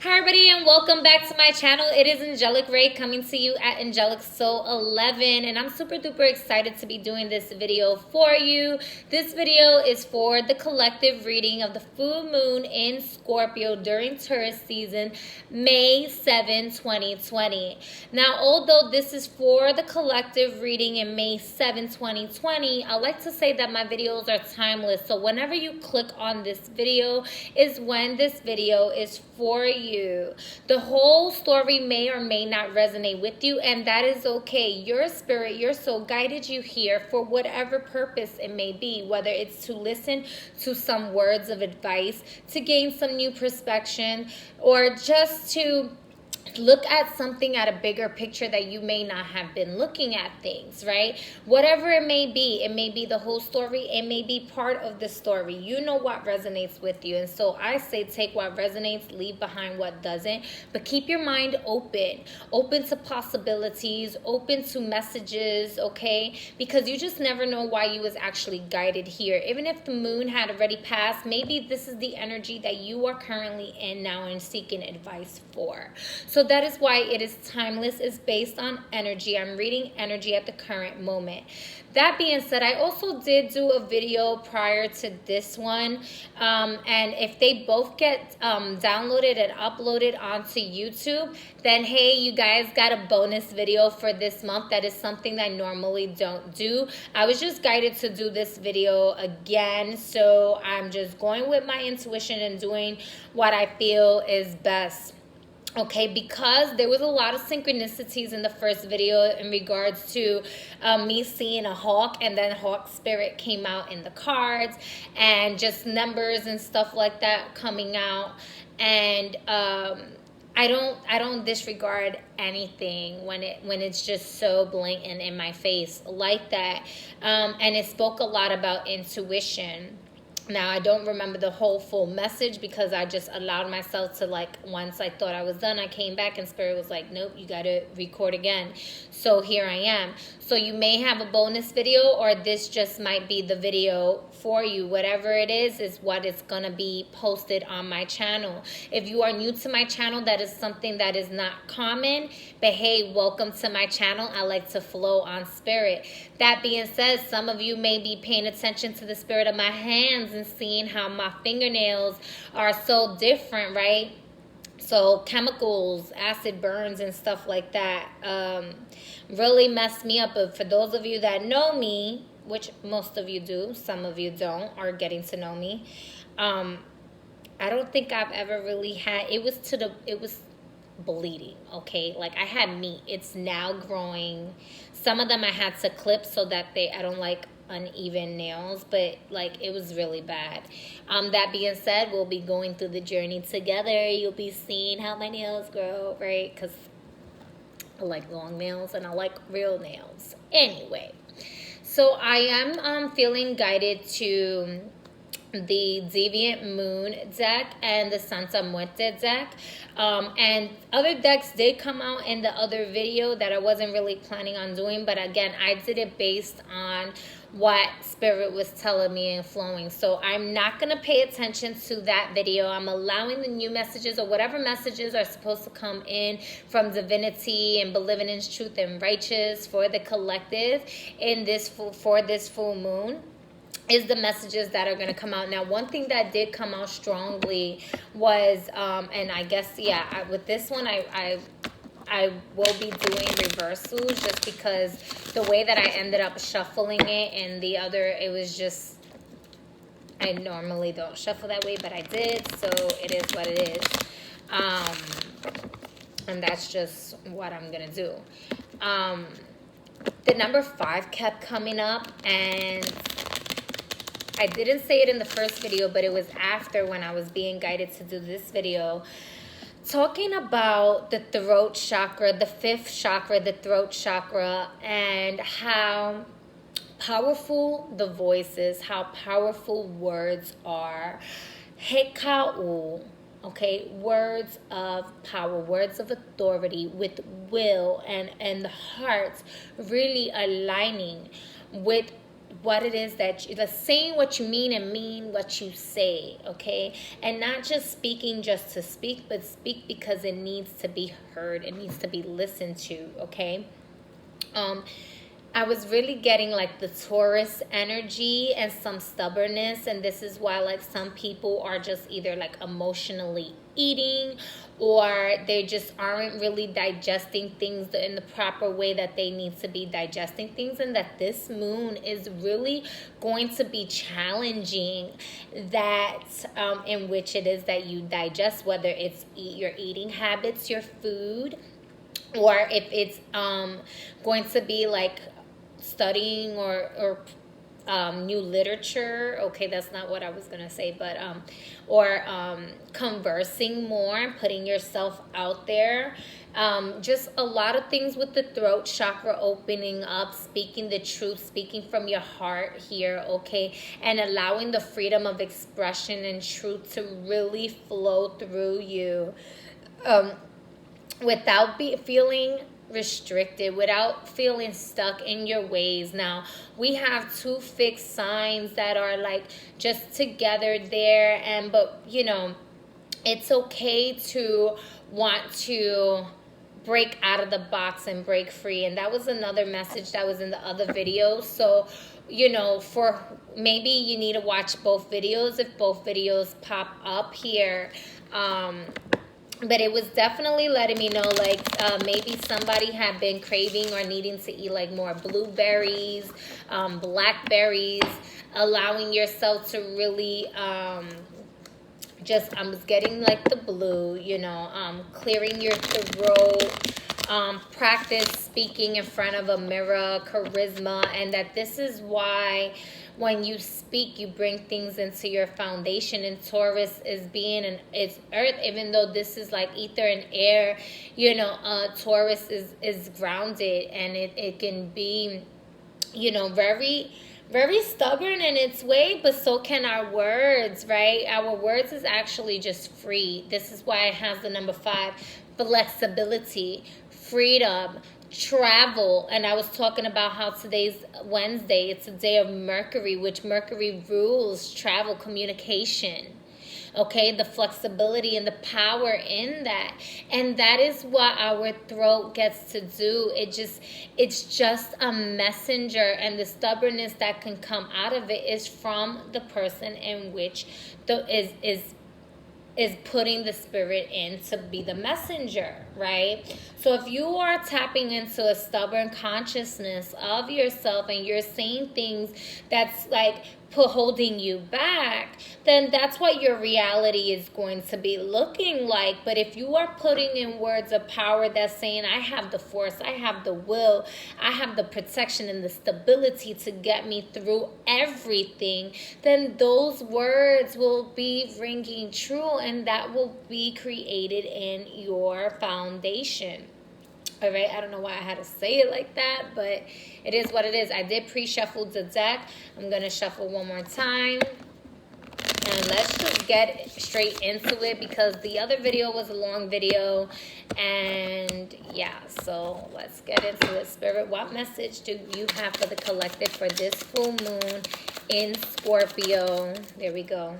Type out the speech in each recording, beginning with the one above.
Hi everybody and welcome back to my channel. It is Angelic Ray coming to you at Angelic Soul 11, and I'm super duper excited to be doing this video for you. This video is for the collective reading of the full moon in Scorpio during Taurus season, May 7, 2020. Now, although this is for the collective reading in May 7, 2020, I like to say that my videos are timeless. So whenever you click on this video is when this video is for you. The whole story may or may not resonate with you, and that is okay. Your spirit, your soul guided you here for whatever purpose it may be, whether it's to listen to some words of advice, to gain some new perspective, or just to look at something at a bigger picture that you may not have been looking at things, right? Whatever it may be the whole story, it may be part of the story. You know what resonates with you. And so I say take what resonates, leave behind what doesn't, but keep your mind open to possibilities, open to messages, okay? Because you just never know why you was actually guided here. Even if the moon had already passed, maybe this is the energy that you are currently in now and seeking advice for. So that is why it is timeless. It's based on energy. I'm reading energy at the current moment. That being said, I also did do a video prior to this one. And if they both get downloaded and uploaded onto YouTube, then hey, you guys got a bonus video for this month. That is something that I normally don't do. I was just guided to do this video again. So I'm just going with my intuition and doing what I feel is best. Okay, because there was a lot of synchronicities in the first video in regards to me seeing a hawk, and then hawk spirit came out in the cards, and just numbers and stuff like that coming out. And I don't disregard anything when it's just so blatant in my face like that. And it spoke a lot about intuition. Now, I don't remember the whole full message because I just allowed myself to, like, once I thought I was done, I came back and Spirit was like, nope, you got to record again. So here I am. So you may have a bonus video, or this just might be the video for you. Whatever it is what is going to be posted on my channel. If you are new to my channel, that is something that is not common. But hey, welcome to my channel. I like to flow on spirit. That being said, some of you may be paying attention to the spirit of my hands and seeing how my fingernails are so different, right? So chemicals, acid burns and stuff like that really messed me up. But for those of you that know me, which most of you do, some of you don't, are getting to know me, I don't think I've ever really had, it was bleeding, okay? Like, I had meat. It's now growing. Some of them I had to clip so that I don't like uneven nails, but like, it was really bad. That being said, we'll be going through the journey together. You'll be seeing how my nails grow, right? Because I like long nails and I like real nails. Anyway, so I am feeling guided to the Deviant Moon deck and the Santa Muerte deck. And other decks did come out in the other video that I wasn't really planning on doing, but again, I did it based on what Spirit was telling me and flowing. So I'm not going to pay attention to that video. I'm allowing the new messages, or whatever messages are supposed to come in from divinity and believing in truth and righteous for the collective in this for this full moon, is the messages that are going to come out. Now, one thing that did come out strongly was, and I guess, yeah, with this one, I will be doing reversals just because the way that I ended up shuffling it, and the other, it was just, I normally don't shuffle that way, but I did, so it is what it is. And that's just what I'm going to do. The number 5 kept coming up, and I didn't say it in the first video, but it was after, when I was being guided to do this video, talking about the throat chakra, the 5th chakra, the throat chakra, and how powerful the voice is, how powerful words are. Heka'u, okay, words of power, words of authority, with will and the heart really aligning with what it is that you're saying what you mean and mean what you say, okay? And not just speaking just to speak, but speak because it needs to be heard. It needs to be listened to, okay? I was really getting like the Taurus energy and some stubbornness, and this is why like some people are just either like emotionally eating, or they just aren't really digesting things in the proper way that they need to be digesting things, and that this moon is really going to be challenging that in which it is that you digest, whether it's your eating habits, your food, or if it's going to be like studying or new literature. Okay, that's not what I was gonna say, but or conversing more, putting yourself out there. Just a lot of things with the throat chakra opening up, speaking the truth, speaking from your heart here, okay, and allowing the freedom of expression and truth to really flow through you, without feeling restricted, without feeling stuck in your ways. Now, we have two fixed signs that are like just together there, and but you know, it's okay to want to break out of the box and break free. And that was another message that was in the other video. So, you know, for maybe you need to watch both videos if both videos pop up here. But it was definitely letting me know, like, maybe somebody had been craving or needing to eat, like, more blueberries, blackberries, allowing yourself to really, I was getting, like, the blue, you know, clearing your throat, practice speaking in front of a mirror, charisma, and that this is why when you speak, you bring things into your foundation. And Taurus is it's earth, even though this is like ether and air, you know, Taurus is grounded, and it can be, you know, very, very stubborn in its way, but so can our words, right? Our words is actually just free. This is why it has the number 5, flexibility, freedom, travel. And I was talking about how today's Wednesday, it's a day of Mercury, which Mercury rules travel, communication. Okay, the flexibility and the power in that. And that is what our throat gets to do. It's just a messenger, and the stubbornness that can come out of it is from the person in which is putting the spirit in to be the messenger, right? So if you are tapping into a stubborn consciousness of yourself and you're saying things that's like holding you back, then that's what your reality is going to be looking like. But if you are putting in words of power that's saying, I have the force, I have the will, I have the protection and the stability to get me through everything, then those words will be ringing true, and that will be created in your foundation. All right, I don't know why I had to say it like that, but it is what it is. I did pre-shuffle the deck. I'm going to shuffle one more time. And let's just get straight into it, because the other video was a long video. And yeah, so let's get into it. Spirit, what message do you have for the collective for this full moon in Scorpio? There we go.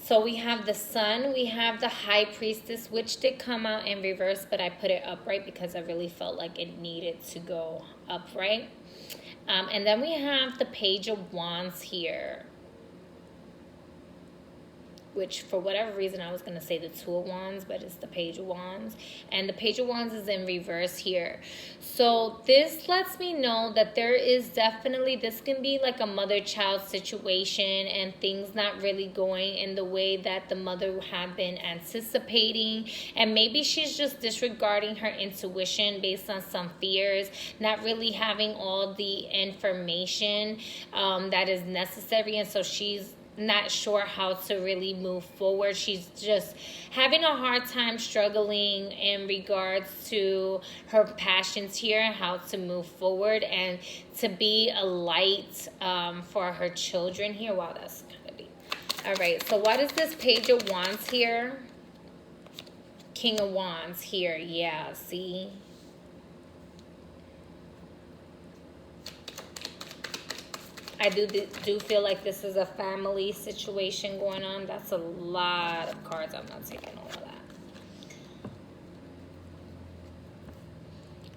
So we have the Sun, we have the High Priestess, which did come out in reverse, but I put it upright because I really felt like it needed to go upright. And then we have the Page of Wands here, which for whatever reason I was going to say the Two of Wands, but it's the Page of Wands. And the Page of Wands is in reverse here. So this lets me know that there is definitely, this can be like a mother-child situation, and things not really going in the way that the mother had been anticipating. And maybe she's just disregarding her intuition based on some fears, not really having all the information that is necessary. And so she's not sure how to really move forward. She's just having a hard time struggling in regards to her passions here, how to move forward and to be a light for her children here. Wow, that's kind of deep. All right, so what is this Page of Wands here? King of Wands here. Yeah, see? I do feel like this is a family situation going on. That's a lot of cards. I'm not taking all of that.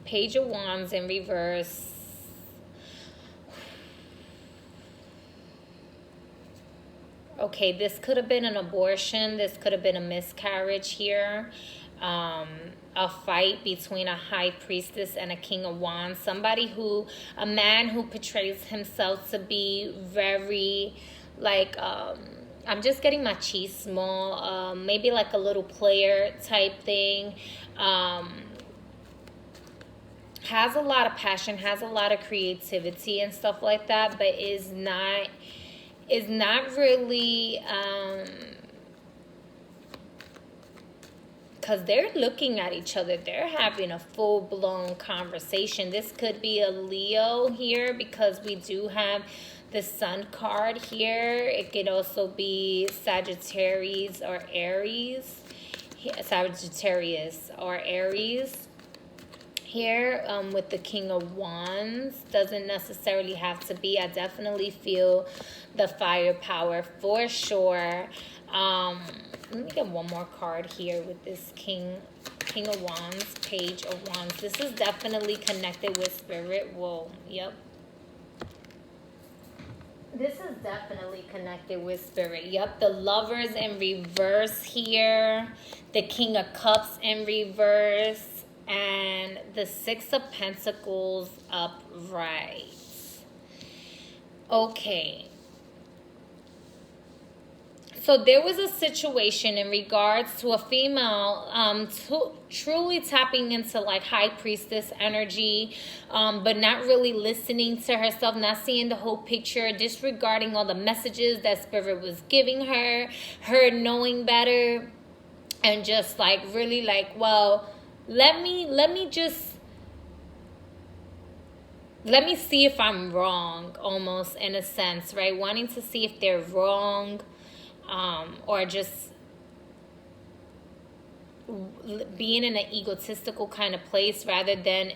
Page of Wands in reverse. Okay, this could have been an abortion. This could have been a miscarriage here. A fight between a high priestess and a king of wands. A man who portrays himself to be very, like, I'm just getting machismo, maybe like a little player type thing. Has a lot of passion, has a lot of creativity and stuff like that, but is not really, because they're looking at each other. They're having a full-blown conversation. This could be a Leo here because we do have the Sun card here. It could also be Sagittarius or Aries. Sagittarius or Aries here with the King of Wands. Doesn't necessarily have to be. I definitely feel the firepower for sure. Let me get one more card here with this King of Wands, Page of Wands. This is definitely connected with spirit. Whoa, yep. This is definitely connected with spirit. Yep, the Lovers in reverse here. The King of Cups in reverse. And the Six of Pentacles upright. Okay. So there was a situation in regards to a female truly tapping into like high priestess energy, but not really listening to herself, not seeing the whole picture, disregarding all the messages that spirit was giving her knowing better, and just like really like, well, let me see if I'm wrong, almost in a sense, right? Wanting to see if they're wrong. Or just being in an egotistical kind of place rather than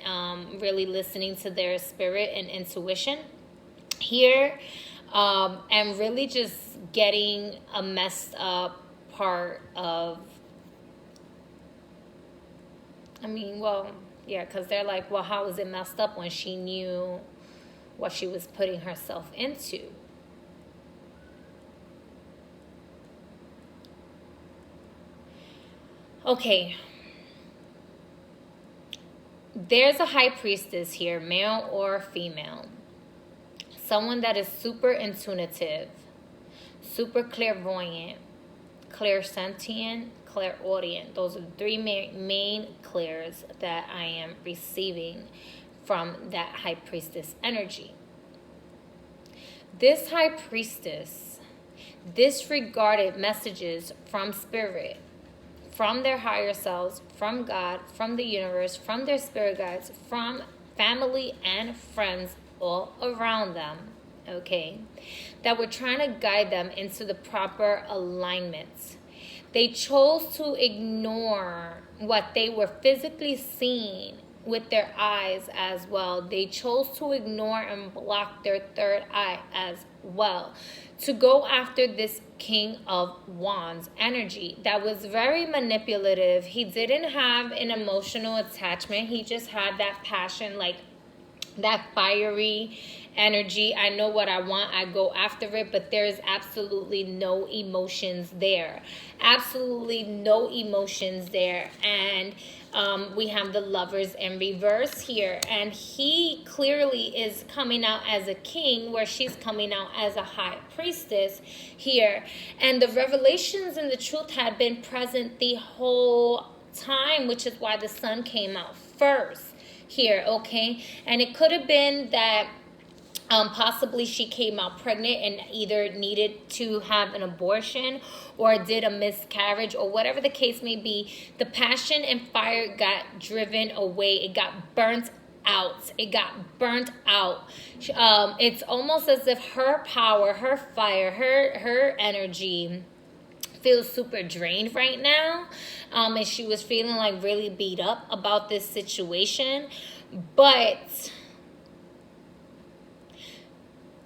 really listening to their spirit and intuition here, and really just getting a messed up part of, because they're like, well, how was it messed up when she knew what she was putting herself into? Okay, there's a high priestess here, male or female. Someone that is super intuitive, super clairvoyant, clairsentient, clairaudient. Those are the three main clairs that I am receiving from that high priestess energy. This high priestess disregarded messages from spirit, from their higher selves, from God, from the universe, from their spirit guides, from family and friends all around them, okay, that were trying to guide them into the proper alignment. They chose to ignore what they were physically seeing with their eyes as well. They chose to ignore and block their third eye as well, to go after this King of Wands energy that was very manipulative. He didn't have an emotional attachment. He just had that passion, like that fiery energy. I know what I want, I go after it, but there is absolutely no emotions there. Absolutely no emotions there. And we have the Lovers in reverse here, and he clearly is coming out as a king, where she's coming out as a high priestess here. And the revelations and the truth had been present the whole time, which is why the Sun came out first here, okay? And it could have been that Possibly she came out pregnant and either needed to have an abortion or did a miscarriage, or whatever the case may be. The passion and fire got driven away. It got burnt out. It got burnt out. It's almost as if her power, her fire, her energy feels super drained right now. And she was feeling like really beat up about this situation. But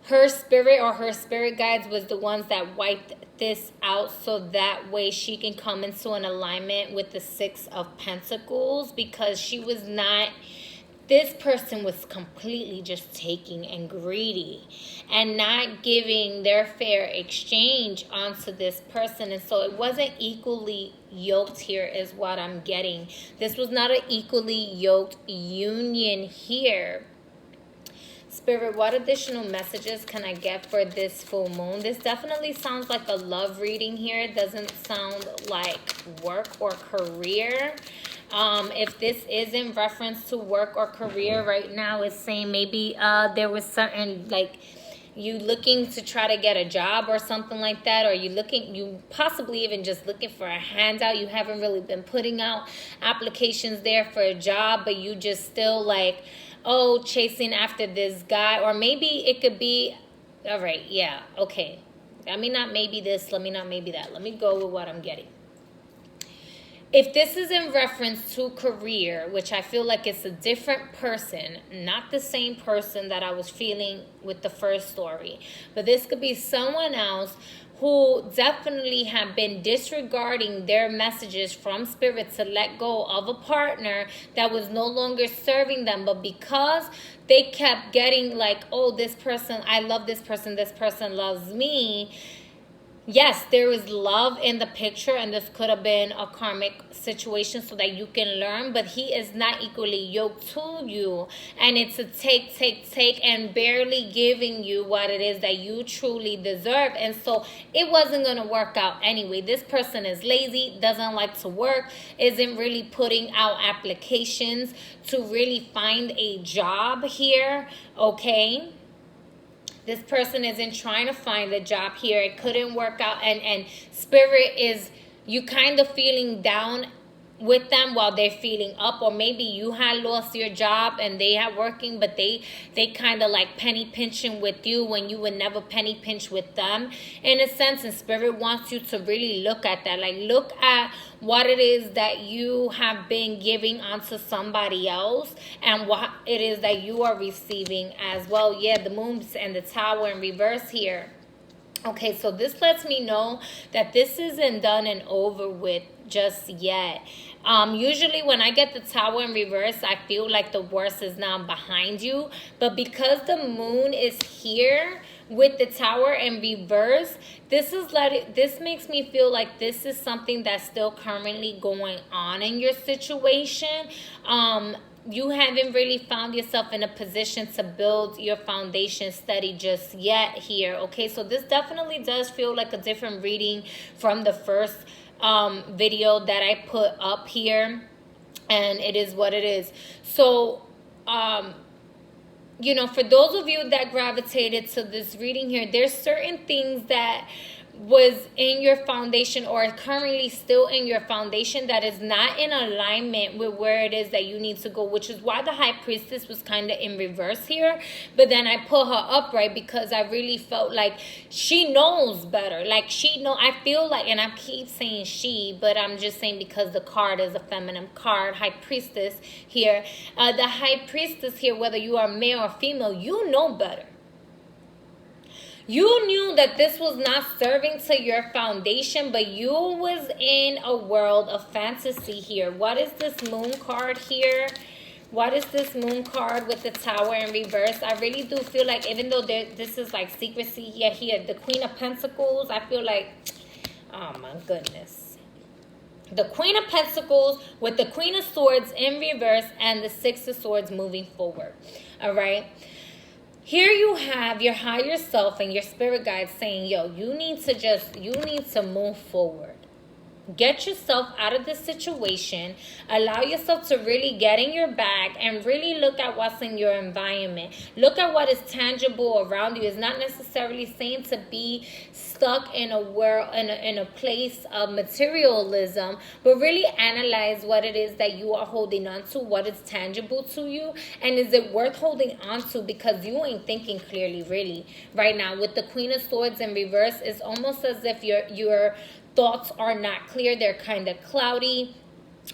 her spirit or her spirit guides was the ones that wiped this out, so that way she can come into an alignment with the Six of Pentacles, because she was not, this person was completely just taking and greedy and not giving their fair exchange onto this person. And so it wasn't equally yoked here is what I'm getting. This was not an equally yoked union here. Spirit, what additional messages can I get for this full moon? This definitely sounds like a love reading here. It doesn't sound like work or career. If this is in reference to work or career right now, it's saying maybe there was certain, like, you looking to try to get a job or something like that, or you possibly even just looking for a handout. You haven't really been putting out applications there for a job, but you just still like, oh, chasing after this guy. Or maybe it could be, all right, yeah, okay, let me not maybe this, let me not maybe that, let me go with what I'm getting. If this is in reference to career, which I feel like it's a different person, not the same person that I was feeling with the first story, but this could be someone else who definitely have been disregarding their messages from spirit to let go of a partner that was no longer serving them. But because they kept getting like, oh, this person, I love this person loves me. Yes, there is love in the picture, and this could have been a karmic situation so that you can learn, but he is not equally yoked to you, and it's a take, and barely giving you what it is that you truly deserve. And so it wasn't going to work out anyway. This person is lazy, doesn't like to work, isn't really putting out applications to really find a job here, okay? This person isn't trying to find a job here. It couldn't work out. And spirit is, you kind of feeling down with them while they're feeling up. Or maybe you had lost your job and they are working, but they kind of like penny pinching with you when you would never penny pinch with them, in a sense. And spirit wants you to really look at that. Like, look at what it is that you have been giving onto somebody else and what it is that you are receiving as well. Yeah, the moon and the tower in reverse here. Okay, so this lets me know that this isn't done and over with just yet. Usually when I get the tower in reverse, I feel like the worst is now behind you. But because the moon is here with the tower in reverse, this makes me feel like this is something that's still currently going on in your situation. You haven't really found yourself in a position to build your foundation steady just yet here. Okay, so this definitely does feel like a different reading from the first video that I put up here, and it is what it is. So you know, for those of you that gravitated to this reading here, there's certain things that was in your foundation or currently still in your foundation that is not in alignment with where it is that you need to go, which is why the High Priestess was kind of in reverse here. But then I put her upright because I really felt like she knows better. Like, I feel like, and I keep saying she, but I'm just saying because the card is a feminine card, High Priestess here. The High Priestess here, whether you are male or female, you know better. You knew that this was not serving to your foundation, but you was in a world of fantasy here. What is this moon card here? What is this moon card with the tower in reverse? I really do feel like, even though this is like secrecy here, the Queen of Pentacles, I feel like, oh my goodness. The Queen of Pentacles with the Queen of Swords in reverse and the Six of Swords moving forward. All right. Here you have your higher self and your spirit guide saying, yo, you need to move forward. Get yourself out of this situation. Allow yourself to really get in your bag and really look at what's in your environment. Look at what is tangible around you. It's not necessarily saying to be stuck in a world, in a place of materialism, but really analyze what it is that you are holding on to, what is tangible to you, and is it worth holding on to, because you ain't thinking clearly really right now. With the Queen of Swords in reverse, it's almost as if your thoughts are not clear. They're kind of cloudy.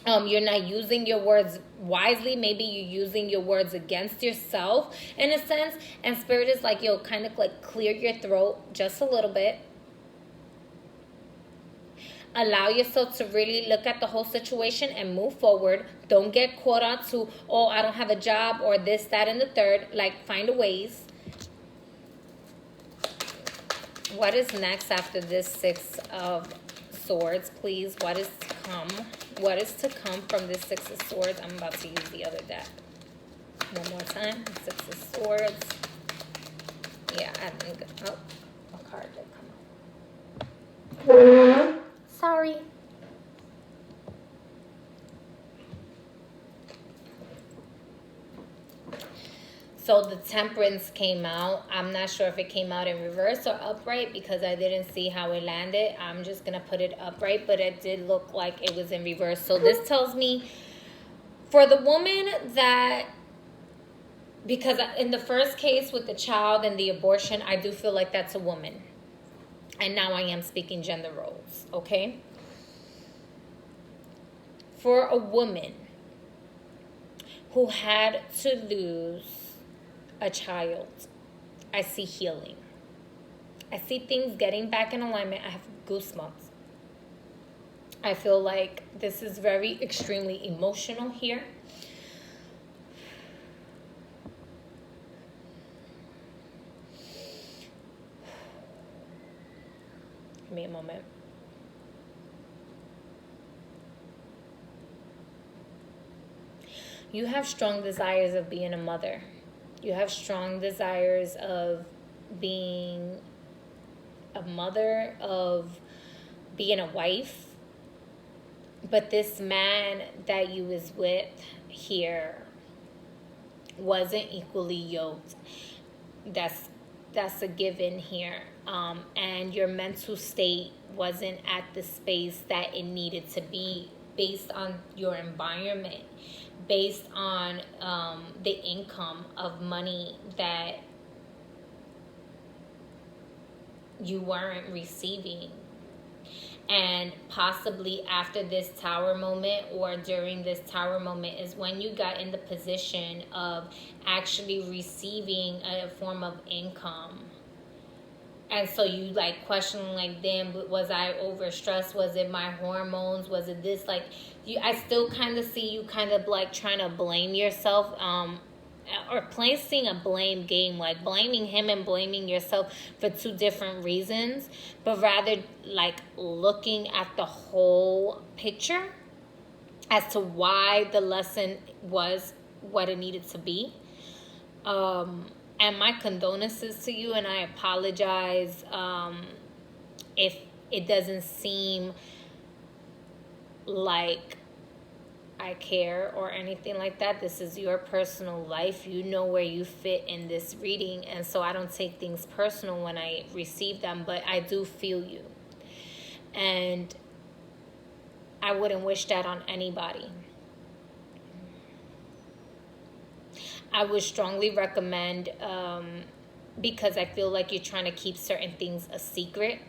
You're not using your words wisely. Maybe you're using your words against yourself in a sense. And Spirit is like, yo, kind of like clear your throat just a little bit. Allow yourself to really look at the whole situation and move forward. Don't get caught on to, oh, I don't have a job, or this, that, and the third. Like, find a ways. What is next after this Six of Swords, please? What is to come? What is to come from this Six of Swords? I'm about to use the other deck. One more time. Six of Swords. Yeah, I think. Oh, a card did come out. Sorry. So the Temperance came out. I'm not sure if it came out in reverse or upright because I didn't see how it landed. I'm just going to put it upright, but it did look like it was in reverse. So this tells me for the woman that, because in the first case with the child and the abortion, I do feel like that's a woman. And now I am speaking gender roles, okay? For a woman who had to lose a child, I see healing. I see things getting back in alignment. I have goosebumps. I feel like this is very extremely emotional here. Give me a moment. You have strong desires of being a mother. You have strong desires of being a mother, of being a wife. But this man that you was with here wasn't equally yoked. That's a given here. And your mental state wasn't at the space that it needed to be based on your environment, based on the income of money that you weren't receiving. And possibly after this Tower moment or during this Tower moment is when you got in the position of actually receiving a form of income. And so you like questioning, like, damn, was I overstressed? Was it my hormones? Was it this? Like, I still kind of see you kind of like trying to blame yourself, or placing a blame game, like blaming him and blaming yourself for two different reasons, but rather like looking at the whole picture as to why the lesson was what it needed to be. And my condolences to you, and I apologize if it doesn't seem like I care or anything like that. This is your personal life. You know where you fit in this reading, and so I don't take things personal when I receive them, but I do feel you. And I wouldn't wish that on anybody. I would strongly recommend, because I feel like you're trying to keep certain things a secret.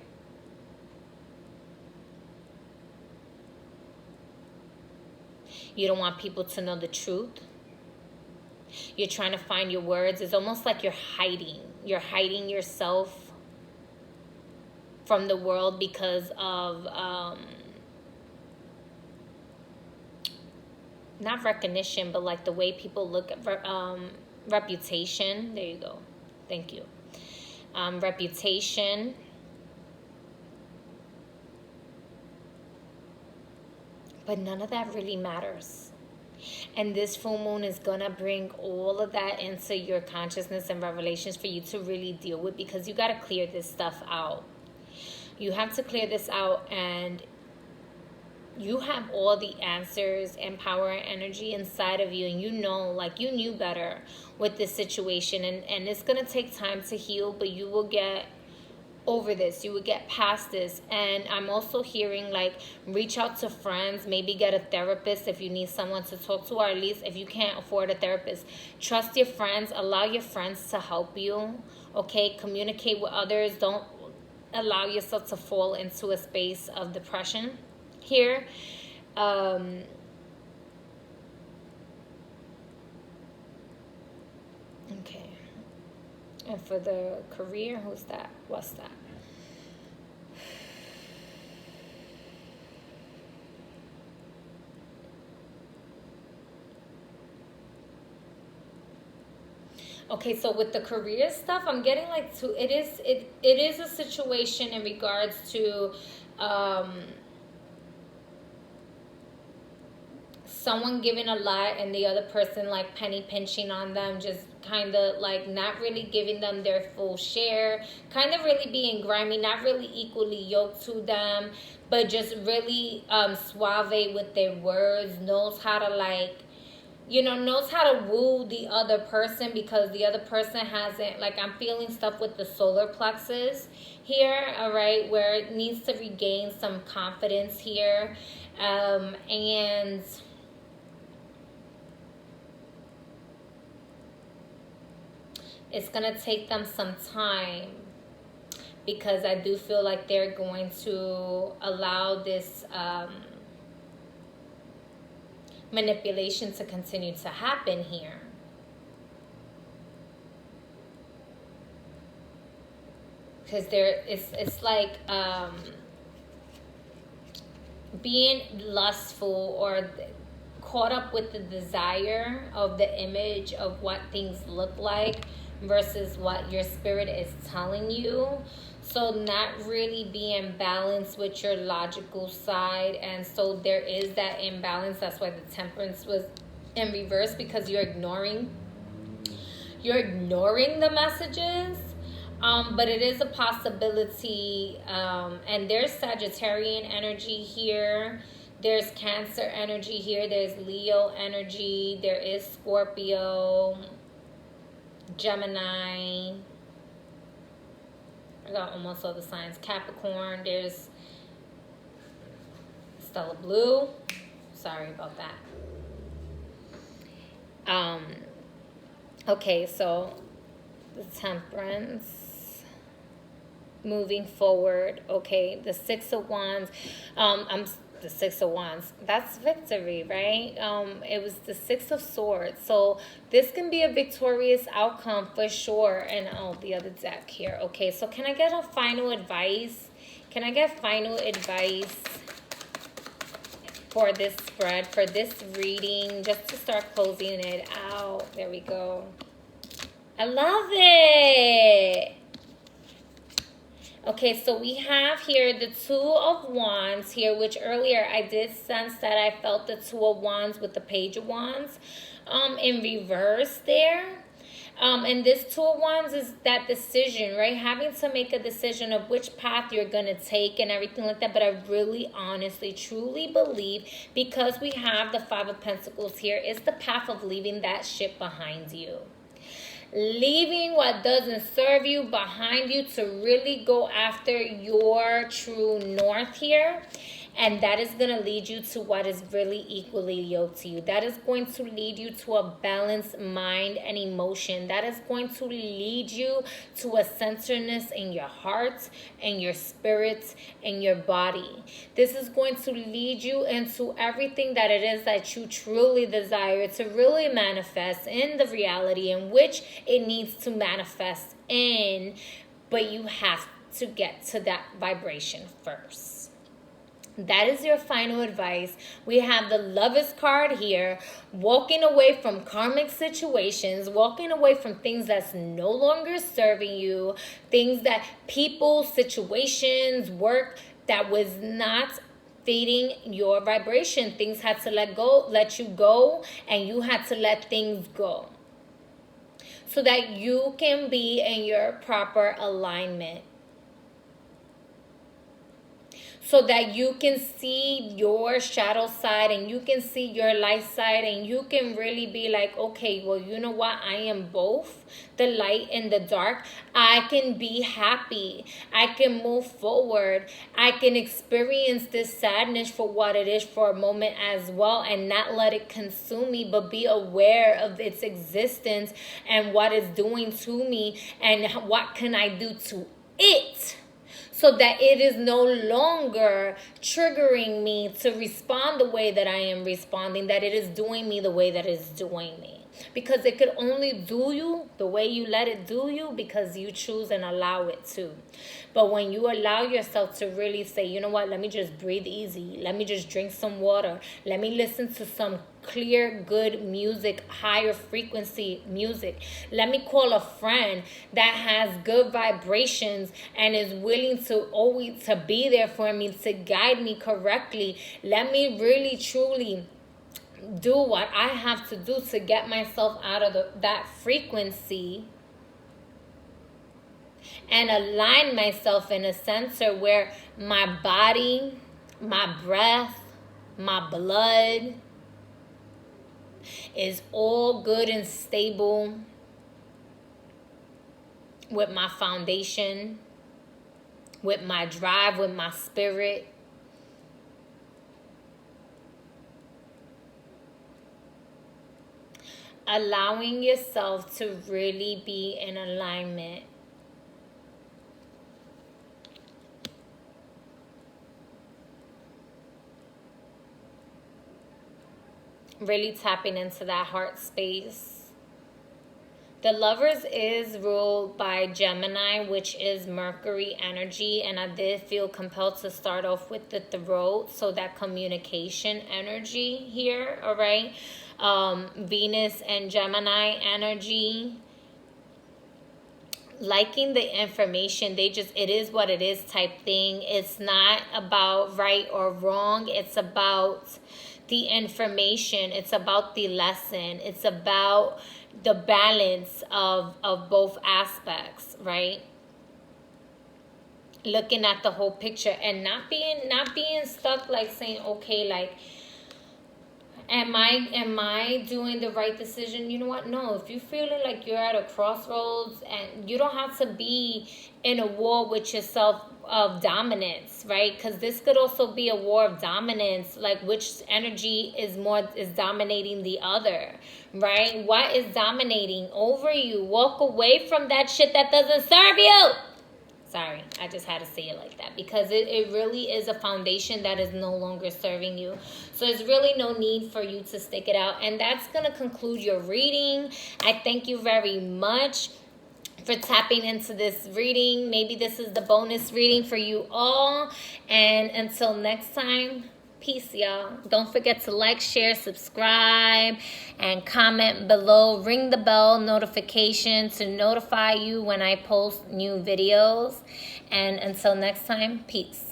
You don't want people to know the truth. You're trying to find your words. It's almost like you're hiding. You're hiding yourself from the world because of not recognition, but like the way people look at reputation. There you go. Thank you. Reputation. But none of that really matters. And this full moon is going to bring all of that into your consciousness and revelations for you to really deal with, because you got to clear this stuff out. You have to clear this out, and you have all the answers and power and energy inside of you, and you know, like, you knew better with this situation, and it's gonna take time to heal, but you will get over this, you would get past this. And I'm also hearing, like, reach out to friends, maybe get a therapist if you need someone to talk to, or at least if you can't afford a therapist, trust your friends, allow your friends to help you. Okay, communicate with others. Don't allow yourself to fall into a space of depression here. Okay, and for the career, who's that? What's that? Okay, so with the career stuff, I'm getting like it is a situation in regards to someone giving a lot and the other person like penny pinching on them, just kind of like not really giving them their full share, kind of really being grimy, not really equally yoked to them, but just really suave with their words, knows how to, like, you know, knows how to woo the other person, because the other person hasn't, like, I'm feeling stuff with the solar plexus here, all right, where it needs to regain some confidence here. And it's going to take them some time, because I do feel like they're going to allow this manipulation to continue to happen here. Because it's like being lustful or caught up with the desire of the image of what things look like versus what your spirit is telling you. So not really being balanced with your logical side. And so there is that imbalance. That's why the temperance was in reverse, because you're ignoring the messages. But it is a possibility. And there's Sagittarian energy here. There's Cancer energy here. There's Leo energy. There is Scorpio, Gemini. I got almost all the signs. Capricorn. There's Stella Blue. Sorry about that. Okay, so the Temperance. Moving forward. Okay, the Six of Wands. The Six of Wands, that's victory, right? It was the Six of Swords, so this can be a victorious outcome for sure. And the other deck here. Okay, so can I get a final advice? Can I get final advice for this spread, for this reading, just to start closing it out? There we go. I love it. Okay, so we have here the Two of Wands here, which earlier I did sense that I felt the Two of Wands with the Page of Wands in reverse there. And this Two of Wands is that decision, right? Having to make a decision of which path you're going to take and everything like that. But I really, honestly, truly believe, because we have the Five of Pentacles here, it's the path of leaving that ship behind you. Leaving what doesn't serve you behind you to really go after your true north here. And that is going to lead you to what is really equally yoked to you. That is going to lead you to a balanced mind and emotion. That is going to lead you to a centeredness in your heart and your spirit and your body. This is going to lead you into everything that it is that you truly desire to really manifest in the reality in which it needs to manifest in. But you have to get to that vibration first. That is your final advice. We have the Lovers card here. Walking away from karmic situations. Walking away from things that's no longer serving you. Things that people, situations, work that was not feeding your vibration. Things had to let you go. And you had to let things go. So that you can be in your proper alignment. so that you can see your shadow side and you can see your light side, and you can really be like, okay, well, you know what? I am both the light and the dark. I can be happy. I can move forward. I can experience this sadness for what it is for a moment as well, and not let it consume me, but be aware of its existence and what it's doing to me, and what can I do to it, so that it is no longer triggering me to respond the way that I am responding, that it is doing me the way that it's doing me. Because it could only do you the way you let it do you, because you choose and allow it to. But when you allow yourself to really say, you know what, let me just breathe easy. Let me just drink some water. Let me listen to some clear, good music, higher frequency music. Let me call a friend that has good vibrations and is willing to always to be there for me, to guide me correctly. Let me really, truly do what I have to do to get myself out of that frequency, and align myself in a center where my body, my breath, my blood is all good and stable, with my foundation, with my drive, with my spirit. Allowing yourself to really be in alignment. Really tapping into that heart space. The Lovers is ruled by Gemini, which is Mercury energy. And I did feel compelled to start off with the throat. So that communication energy here, all right? Venus and Gemini energy. Liking the information. They just, it is what it is type thing. It's not about right or wrong. It's about the information. It's about the lesson. It's about the balance of both aspects, right? Looking at the whole picture and not being stuck, like saying, okay, like, am I doing the right decision? You know what? No, if you're feeling like you're at a crossroads, and you don't have to be in a war with yourself of dominance, right? Because this could also be a war of dominance, like which energy is dominating the other, right? What is dominating over you? Walk away from that shit that doesn't serve you. Sorry, I just had to say it like that, because it really is a foundation that is no longer serving you. So there's really no need for you to stick it out. And that's going to conclude your reading. I thank you very much for tapping into this reading. Maybe this is the bonus reading for you all. And until next time, peace, y'all. Don't forget to like, share, subscribe, and comment below. Ring the bell notification to notify you when I post new videos. And until next time, peace.